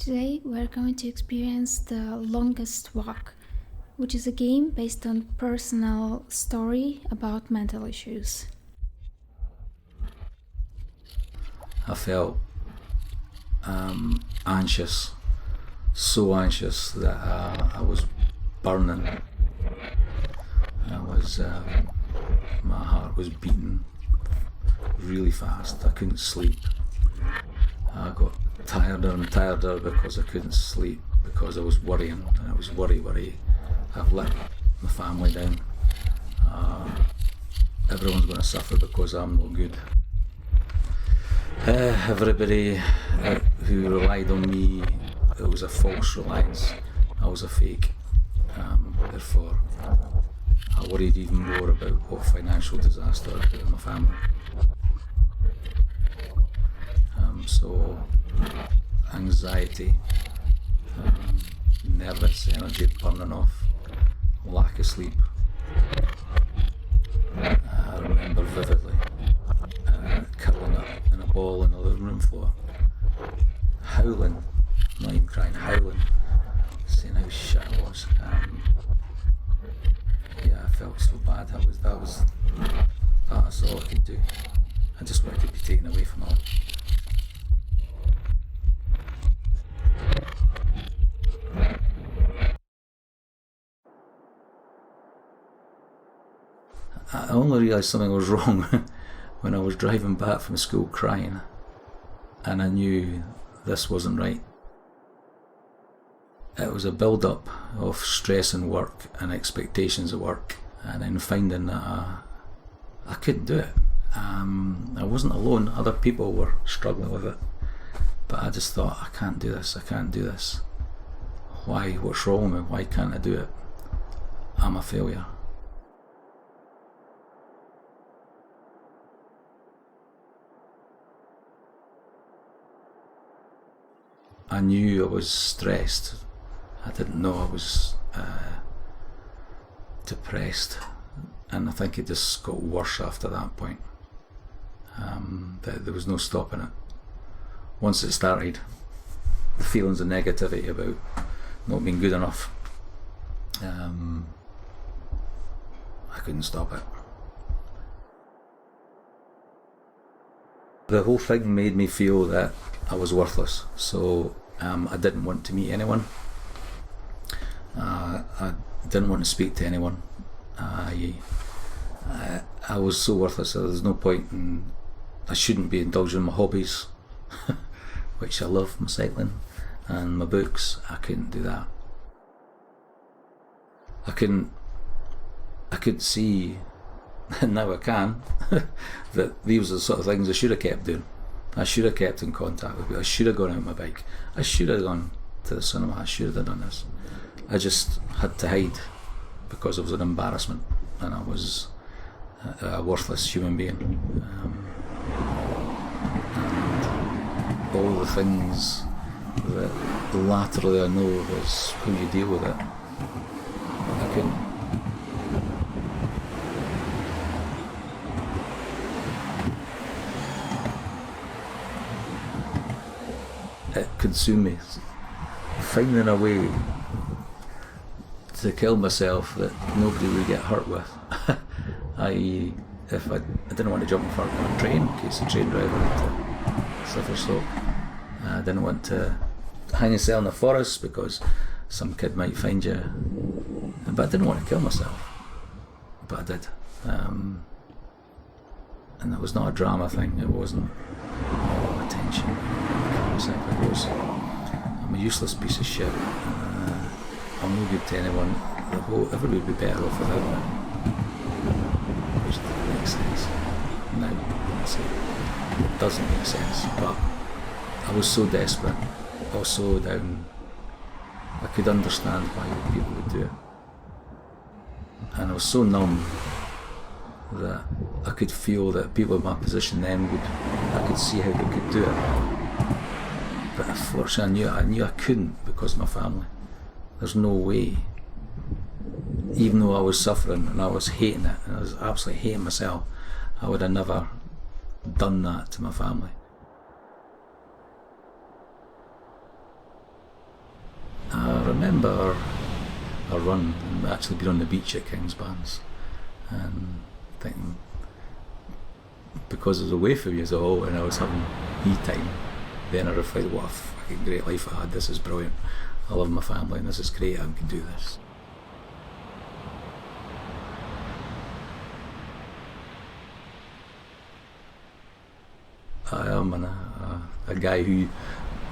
Today we're going to experience the longest walk, which is a game based on personal story about mental issues. I felt anxious, so anxious that I was burning. My heart was beating really fast. I couldn't sleep. I got tireder and tireder because I couldn't sleep, because I was worrying, and it was worry. I've let my family down. Everyone's going to suffer because I'm no good. Everybody who relied on me, it was a false reliance. I was a fake. Therefore, I worried even more about what financial disaster I'd put in my family. So, anxiety, nervous energy burning off, lack of sleep. I remember vividly curling up in a ball on the living room floor, howling, not even crying, howling, saying how shit I was. I felt so bad. That's all I could do. I just wanted to be taken away from all. I only realised something was wrong when I was driving back from school crying, and I knew this wasn't right. It was a build-up of stress in work and expectations of work, and then finding that I couldn't do it. I wasn't alone, other people were struggling with it, but I just thought, I can't do this. Why? What's wrong with me? Why can't I do it? I'm a failure. I knew I was stressed. I didn't know I was depressed, and I think it just got worse after that point. There was no stopping it. Once it started, the feelings of negativity about not being good enough, I couldn't stop it. The whole thing made me feel that I was worthless, so I didn't want to meet anyone. I didn't want to speak to anyone. I was so worthless that there was no point in. I shouldn't be indulging in my hobbies, which I love, my cycling and my books. I couldn't do that. I could see, and now I can, that these are the sort of things I should have kept doing. I should have kept in contact with people. I should have gone out on my bike. I should have gone to the cinema. I should have done this. I just had to hide because it was an embarrassment, and I was a worthless human being. And all the things that laterally I know is how you deal with it. I couldn't. It consumed me, finding a way to kill myself that nobody would get hurt with. I.e., if I didn't want to jump in front of a train in case the train driver had to slip or slope. I didn't want to hang yourself in the forest because some kid might find you. But I didn't want to kill myself. But I did. And it was not a drama thing. It wasn't attention. I'm a useless piece of shit. I'm no good to anyone. Everybody would be better off without me. Which doesn't make sense. Now, it doesn't make sense. But I was so desperate. I was so down. I could understand why people would do it. And I was so numb that I could feel that people in my position then I could see how they could do it. But unfortunately I knew I couldn't because of my family. There's no way. Even though I was suffering and I was hating it and I was absolutely hating myself, I would have never done that to my family. remember a run and actually being on the beach at Kingsbarns and thinking, because I was away from you all and I was having me time, then I reflected what a fucking great life I had. This is brilliant. I love my family and this is great. I can do this. I am a guy who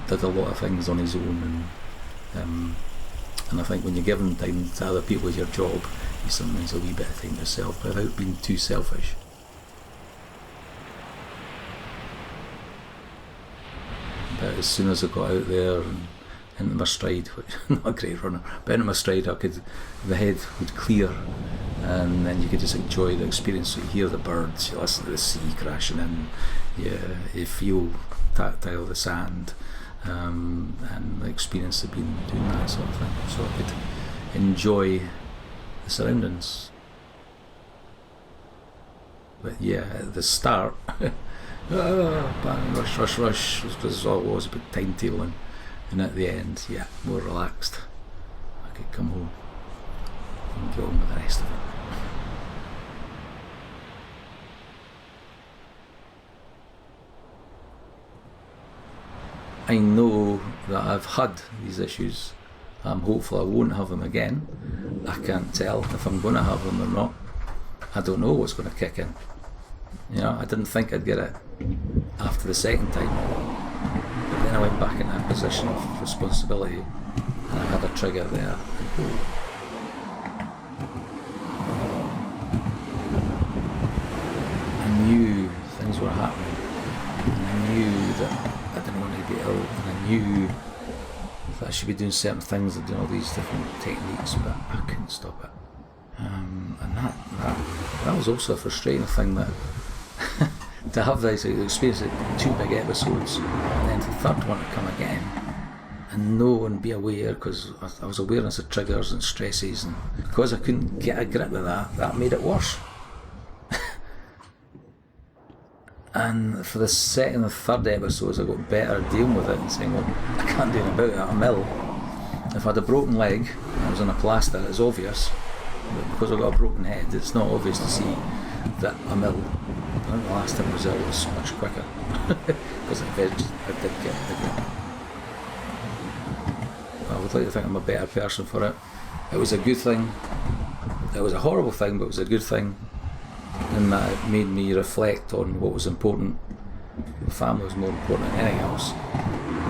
did a lot of things on his own, and I think when you're giving time to other people as your job, you sometimes a wee bit of time to yourself without being too selfish. But as soon as I got out there and into my stride, which not a great runner, but into my stride, the head would clear, and then you could just enjoy the experience. So you hear the birds, you listen to the sea crashing in, you feel tactile the sand, and the experience of being doing that sort of thing. So I could enjoy the surroundings. But yeah, at the start, bang, rush, because all it was about timetabling. And at the end, yeah, more relaxed. I could come home and get on with the rest of it. I know that I've had these issues. I'm hopeful I won't have them again. I can't tell if I'm going to have them or not. I don't know what's going to kick in. You know, I didn't think I'd get it after the second time. But then I went back in that position of responsibility and I had a trigger there. I knew things were happening and I knew that I didn't want to get ill and I knew that I should be doing certain things and doing all these different techniques, but I couldn't stop it. And that was also a frustrating thing, that to have this experience of 2 big episodes and then the third one to come again and know and be aware, because I was awareness of triggers and stresses, and because I couldn't get a grip with that made it worse. And for the second and third episodes I got better at dealing with it and saying, well, I can't do anything about it, I'm ill. If I had a broken leg and I was on a plaster, it's obvious, but because I've got a broken head it's not obvious to see that I'm ill. I think the last time I was ill was much quicker because I did get the grip. I would like to think I'm a better person for it. It was a good thing. It was a horrible thing, but it was a good thing in that it made me reflect on what was important. The family was more important than anything else.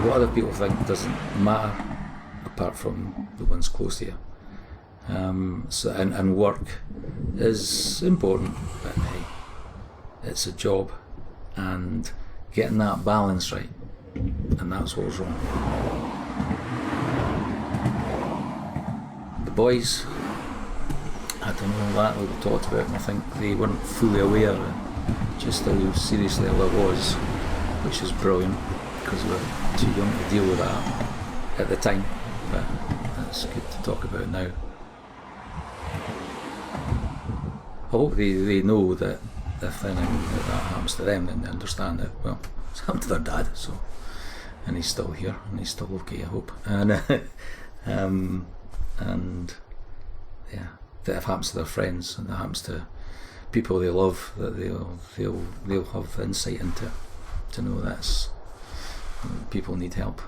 What other people think doesn't matter apart from the ones close to you. And work is important, but hey, it's a job, and getting that balance right, and that's what was wrong. The boys, I don't know, that we talked about, and I think they weren't fully aware of just how seriously ill I was, which is brilliant because we were too young to deal with that at the time, but that's good to talk about now. I hope they know that if anything that happens to them, then they understand that, well, it's happened to their dad, so, and he's still here and he's still okay, I hope. And and yeah, that if it happens to their friends and that happens to people they love, that they'll have insight into to know that people need help.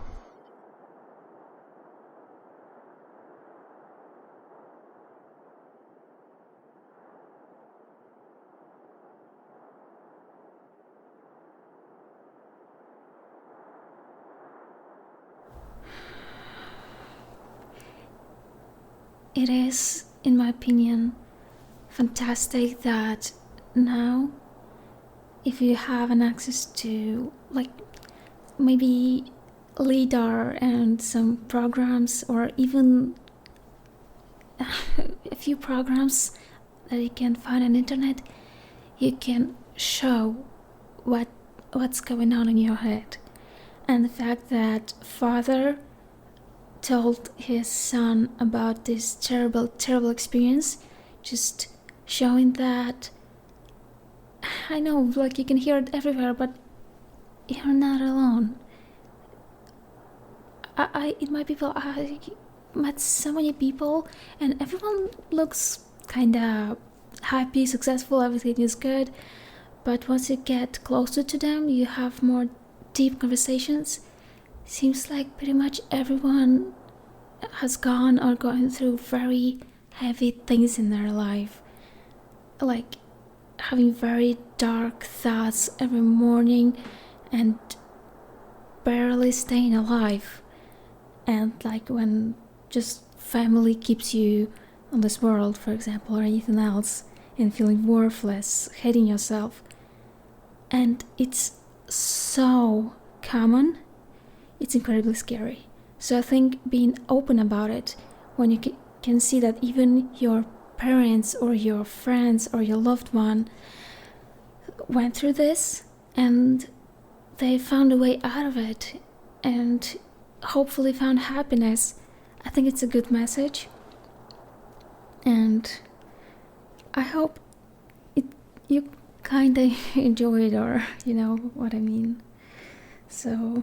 It is, in my opinion, fantastic that now, if you have an access to, like, maybe LiDAR and some programs, or even a few programs that you can find on the internet, you can show what's going on in your head. And the fact that father told his son about this terrible experience, just showing that, I know, like, you can hear it everywhere, but you're not alone. In my people, met so many people, and everyone looks kind of happy, successful, everything is good. But once you get closer to them, you have more deep conversations. Seems like pretty much everyone has gone or going through very heavy things in their life, like having very dark thoughts every morning and barely staying alive. And like when just family keeps you on this world, for example, or anything else, and feeling worthless, hating yourself. And it's so common, it's incredibly scary. So I think being open about it, when you can see that even your parents or your friends or your loved one went through this and they found a way out of it and hopefully found happiness, I think it's a good message. And I hope you kind of enjoy it, or you know what I mean. So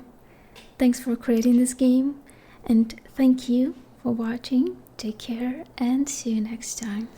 thanks for creating this game, and thank you for watching. Take care and see you next time.